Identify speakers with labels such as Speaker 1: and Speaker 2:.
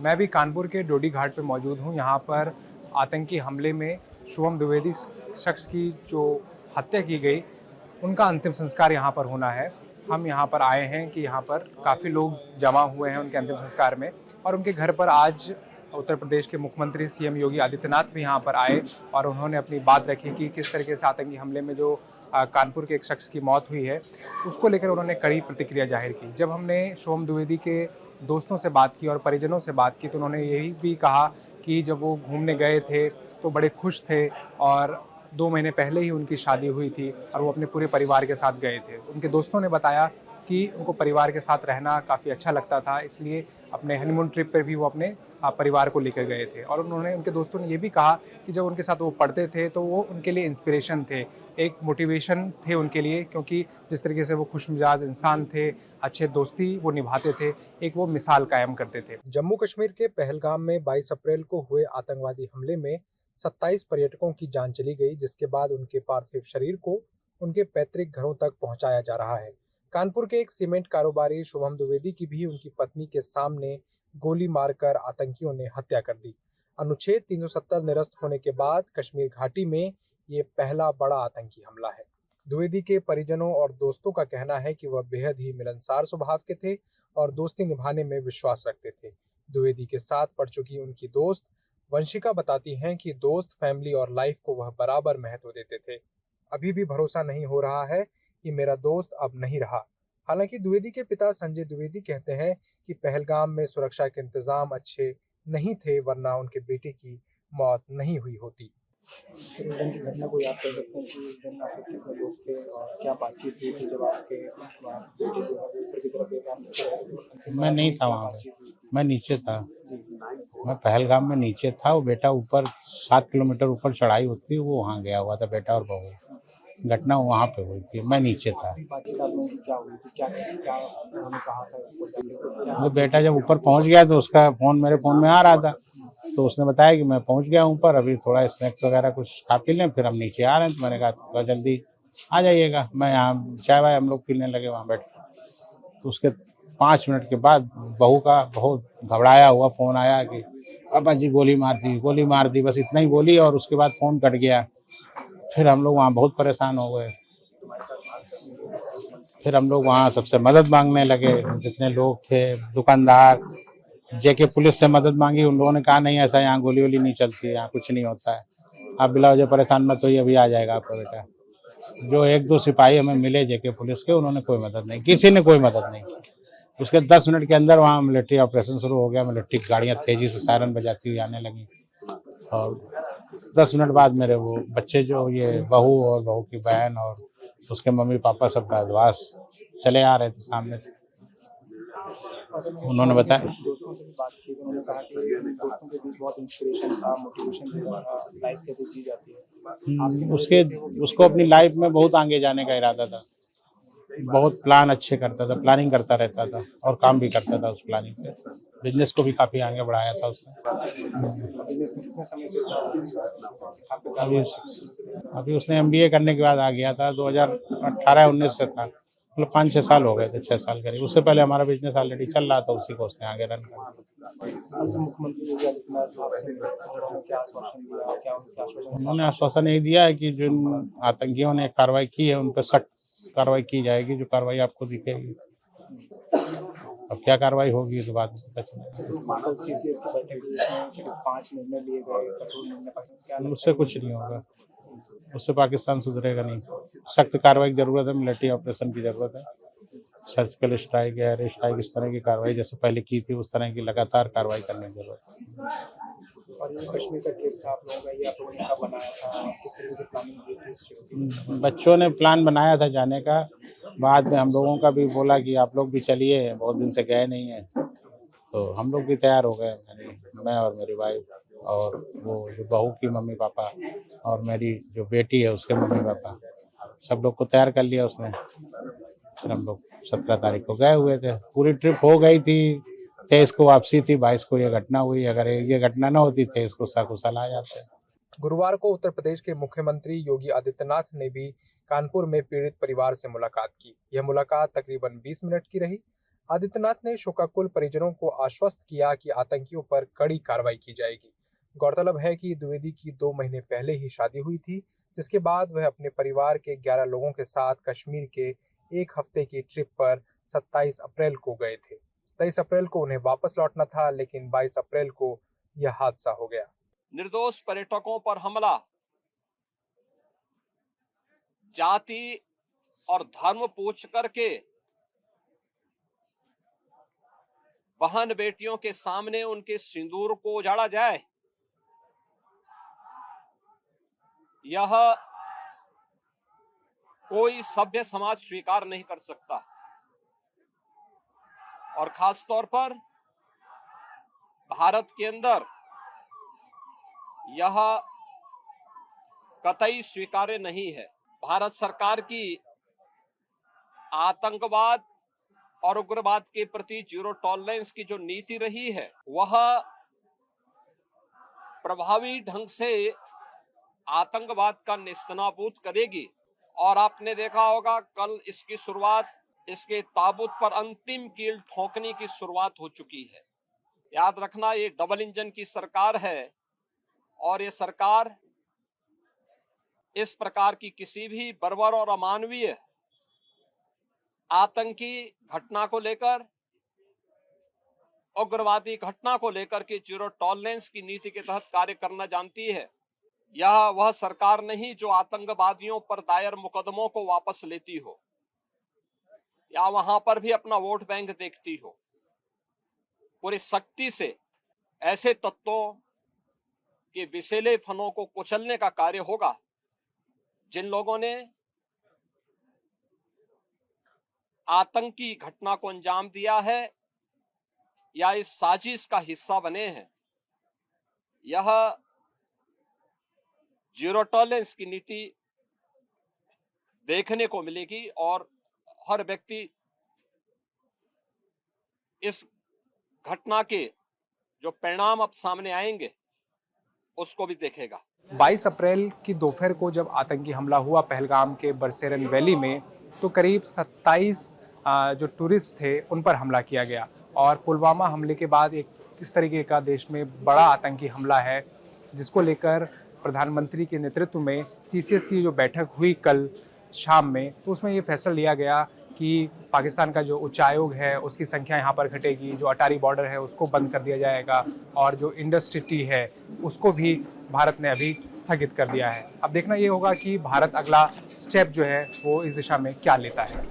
Speaker 1: मैं भी कानपुर के डोडी घाट पे मौजूद हूँ। यहाँ पर आतंकी हमले में शुभम द्विवेदी शख्स की जो हत्या की गई, उनका अंतिम संस्कार यहाँ पर होना है। हम यहाँ पर आए हैं कि यहाँ पर काफ़ी लोग जमा हुए हैं उनके अंतिम संस्कार में, और उनके घर पर आज उत्तर प्रदेश के मुख्यमंत्री सीएम योगी आदित्यनाथ भी यहाँ पर आए और उन्होंने अपनी बात रखी कि किस तरीके से आतंकी हमले में जो कानपुर के एक शख्स की मौत हुई है, उसको लेकर उन्होंने कड़ी प्रतिक्रिया जाहिर की। जब हमने शुभम द्विवेदी के दोस्तों से बात की और परिजनों से बात की, तो उन्होंने यही भी कहा कि जब वो घूमने गए थे तो बड़े खुश थे, और 2 महीने पहले ही उनकी शादी हुई थी और वो अपने पूरे परिवार के साथ गए थे। उनके दोस्तों ने बताया कि उनको परिवार के साथ रहना काफ़ी अच्छा लगता था, इसलिए अपने हनीमून ट्रिप पर भी वो अपने परिवार को लेकर गए थे। और उनके दोस्तों ने ये भी कहा कि जब उनके साथ वो पढ़ते थे तो वो उनके लिए इंस्पिरेशन थे, एक मोटिवेशन थे उनके लिए, क्योंकि जिस तरीके से वो खुशमिजाज इंसान थे, अच्छे दोस्ती वो निभाते थे, एक वो मिसाल कायम करते थे।
Speaker 2: जम्मू कश्मीर के पहलगाम में 22 अप्रैल को हुए आतंकवादी हमले में 27 पर्यटकों की जान चली गई, जिसके बाद उनके पार्थिव शरीर को उनके पैतृक घरों तक पहुंचाया जा रहा है। कानपुर के एक सीमेंट कारोबारी शुभम द्विवेदी की भी उनकी पत्नी के सामने गोली मारकर आतंकियों ने हत्या कर दी। अनुच्छेद 370 निरस्त होने के बाद कश्मीर घाटी में ये पहला बड़ा आतंकी हमला है। द्विवेदी के परिजनों और दोस्तों का कहना है कि वह बेहद ही मिलनसार स्वभाव के थे और दोस्ती निभाने में विश्वास रखते थे। द्विवेदी के साथ पढ़ चुकी उनकी दोस्त वंशिका बताती हैं कि दोस्त, फैमिली और लाइफ को वह बराबर महत्व देते थे। अभी भी भरोसा नहीं हो रहा है कि मेरा दोस्त अब नहीं रहा। हालांकि द्विवेदी के पिता संजय द्विवेदी कहते हैं कि पहलगाम में सुरक्षा के इंतजाम अच्छे नहीं थे, वरना उनके बेटे की मौत नहीं हुई होती।
Speaker 3: फिर उस दिन की घटना को याद कर सकते हैं कि उस दिन आप लोग कितने लोग थे और क्या बातचीत हुई थी जब आपके बेटे जो है वो ऊपर की तरफ बेकार नीचे रहे थे, अंतिम
Speaker 4: मैं
Speaker 3: बार
Speaker 4: नहीं
Speaker 3: में
Speaker 4: था
Speaker 3: क्या
Speaker 4: वहाँ पे,
Speaker 3: बातचीत हुई थी?
Speaker 4: मैं नीचे था।
Speaker 3: जी,
Speaker 4: मैं पहलगाम में नीचे था, वो बेटा ऊपर 7 किलोमीटर ऊपर चढ़ाई होती है, वो वहाँ गया हुआ था, बेटा और बहू। घटना वहाँ पे हुई थी, मैं नीचे था।
Speaker 3: आखिरी बातचीत आप लोगों की क्या हुई थी? क्या क्या उन्होंने कहा था आपको? क्या
Speaker 4: वो बेटा जब ऊपर पहुँच गया तो उसका फ़ोन मेरे फ़ोन में आ रहा था, तो उसने बताया कि मैं पहुँच गया हूँ ऊपर, अभी थोड़ा स्नैक्स वगैरह कुछ खा पी लें, फिर हम नीचे आ रहे हैं। तो मैंने कहा थोड़ा जल्दी आ जाइएगा, मैं यहाँ चाय वाय हम लोग पीने लगे वहाँ बैठ के। तो उसके 5 मिनट के बाद बहू का बहुत घबराया हुआ फ़ोन आया कि पापा जी गोली मार दी, बस इतना ही बोली और उसके बाद फ़ोन कट गया। फिर हम लोग वहाँ बहुत परेशान हो गए। फिर हम लोग वहाँ सबसे मदद मांगने लगे, जितने लोग थे, दुकानदार, जेके पुलिस से मदद मांगी। उन लोगों ने कहा नहीं, ऐसा यहाँ गोली वोली नहीं चलती है, यहाँ कुछ नहीं होता है, आप बिला वजह परेशान मत होइए, अभी आ जाएगा आपका बेटा। जो 1-2 सिपाही हमें मिले जेके पुलिस के, उन्होंने कोई मदद नहीं, किसी ने कोई मदद नहीं की। उसके 10 मिनट के अंदर वहाँ मिलिट्री ऑपरेशन शुरू हो गया। मिलिट्री गाड़ियाँ तेजी से सायरन बजाती हुई आने लगी, और 10 मिनट बाद मेरे वो बच्चे, जो ये बहू और बहू की बहन और उसके मम्मी पापा, सब बदमाश चले आ रहे थे सामने से।
Speaker 3: और मैंने
Speaker 4: उन्होंने
Speaker 3: शुभम के
Speaker 4: बताया
Speaker 3: कुछ दोस्तों से भी बात की, तो उन्होंने कहा कि उन दोस्तों के बीच बहुत इंस्पिरेशन था, मोटिवेशन देता था, लाइफ कैसे जी जाती है। आपके
Speaker 4: उसके
Speaker 3: नज़रिए से वो किस
Speaker 4: उसको
Speaker 3: तरीके
Speaker 4: अपनी
Speaker 3: का
Speaker 4: लाइफ
Speaker 3: व्यक्ति
Speaker 4: में बहुत आगे जाने का इरादा था। बहुत प्लान अच्छे करता था, प्लानिंग करता रहता था और काम भी करता था उस प्लानिंग पे। बिजनेस को भी काफ़ी आगे बढ़ाया था उसने।
Speaker 3: था? बिजनेस में कितने समय से था? आपके
Speaker 4: अभी
Speaker 3: कारोबार कितने समय से था?
Speaker 4: अभी उसने एमबीए करने के बाद आ गया था, 2018-19 से था, मतलब 5-6 साल हो गए थे, 6 साल करीब। उससे पहले हमारा बिजनेस ऑलरेडी चल रहा था, उसी को उसने आगे रन कर।
Speaker 3: आज मुख्यमंत्री योगी आदित्यनाथ आपसे मिले, उन्होंने क्या आश्वासन दिया? क्या उनके आश्वासन
Speaker 4: उन्होंने आश्वासन यही दिया है कि जिन आतंकियों ने कार्रवाई की है उन पर सख्त कार्रवाई की जाएगी, जो कार्रवाई आपको दिखेगी। अब क्या कार्रवाई होगी तो बाद में पता चलेगा।
Speaker 3: कल सीसीएस की बैठक हुई, इसमें 5 निर्णय लिए गए, कठोर निर्णय। पाकिस्तान क्या लगता
Speaker 4: उससे
Speaker 3: है
Speaker 4: कुछ नहीं होगा, उससे पाकिस्तान सुधरेगा नहीं। सख्त कार्रवाई की जरूरत है, मिलिट्री ऑपरेशन की जरूरत है, सर्जिकल स्ट्राइक, एयर स्ट्राइक, इस तरह की कार्रवाई जैसे पहले की थी उस तरह की लगातार कार्रवाई करने की जरूरत है।
Speaker 3: और ये कश्मीर का ट्रिप था आप लोगों का, ये आप लोगों ने कब बनाया था और किस तरीके से प्लानिंग की थी इस ट्रिप की?
Speaker 4: बच्चों ने प्लान बनाया था जाने का, बाद में हम लोगों का भी बोला कि आप लोग भी चलिए, बहुत दिन से गए नहीं हैं, तो हम लोग भी तैयार हो गए। मैं और मेरी वाइफ और वो जो बहू की मम्मी पापा और मेरी जो बेटी है उसके मम्मी पापा, सब लोग को तैयार कर लिया उसने। फिर हम लोग 17 तारीख को गए हुए थे, पूरी ट्रिप हो गई थी। 23 को वापसी थी, 22 को ये घटना हुई। अगर ये घटना ना होती 23 को सकुशल आ जाते।
Speaker 2: गुरुवार को उत्तर प्रदेश के मुख्यमंत्री योगी आदित्यनाथ ने भी कानपुर में पीड़ित परिवार से मुलाकात की। यह मुलाकात तकरीबन 20 मिनट की रही। आदित्यनाथ ने शोकाकुल परिजनों को आश्वस्त किया कि आतंकियों पर कड़ी कार्रवाई की जाएगी। गौरतलब है कि द्विवेदी की 2 महीने पहले ही शादी हुई थी, जिसके बाद वह अपने परिवार के 11 लोगों के साथ कश्मीर के 1 हफ्ते की ट्रिप पर 27 अप्रैल को गए थे। 23 अप्रैल को उन्हें वापस लौटना था, लेकिन 22 अप्रैल को यह हादसा हो गया।
Speaker 5: निर्दोष पर्यटकों पर हमला जाति और धर्म पूछ करके बहन बेटियों के सामने उनके सिंदूर को उजाड़ा जाए, यह कोई सभ्य समाज स्वीकार नहीं कर सकता। और खास तौर पर भारत के अंदर यह कतई स्वीकार्य नहीं है। भारत सरकार की आतंकवाद और उग्रवाद के प्रति जीरो टॉलरेंस की जो नीति रही है, वह प्रभावी ढंग से आतंकवाद का नेस्तनाबूद करेगी। और आपने देखा होगा कल इसकी शुरुआत, इसके ताबूत पर अंतिम कील ठोकने की शुरुआत हो चुकी है। याद रखना, ये डबल इंजन की सरकार है और ये सरकार इस प्रकार की किसी भी बर्बर और अमानवीय आतंकी घटना को लेकर, उग्रवादी घटना को लेकर के जीरो टॉलरेंस की नीति के तहत कार्य करना जानती है। यह वह सरकार नहीं जो आतंकवादियों पर दायर मुकदमों को वापस लेती हो या वहां पर भी अपना वोट बैंक देखती हो। पूरी सख्ती से ऐसे तत्वों के विषैले फनों को कुचलने का कार्य होगा जिन लोगों ने आतंकी घटना को अंजाम दिया है या इस साजिश का हिस्सा बने हैं। यह जीरो टॉलरेंस की नीति देखने को मिलेगी और हर व्यक्ति इस घटना के जो परिणाम अब सामने आएंगे उसको भी देखेगा।
Speaker 1: 22 अप्रैल की दोपहर को जब आतंकी हमला हुआ पहलगाम के बरसेरन वैली में, तो करीब 27 जो टूरिस्ट थे उन पर हमला किया गया। और पुलवामा हमले के बाद एक इस तरीके का देश में बड़ा आतंकी हमला है, जिसको लेकर प्रधानमंत्री के नेतृत्व में सीसीएस की जो बैठक हुई कल शाम में, तो उसमें ये फैसला लिया गया कि पाकिस्तान का जो उच्चायोग है उसकी संख्या यहाँ पर घटेगी, जो अटारी बॉर्डर है उसको बंद कर दिया जाएगा और जो इंडस सिटी है उसको भी भारत ने अभी स्थगित कर दिया है। अब देखना ये होगा कि भारत अगला स्टेप जो है वो इस दिशा में क्या लेता है।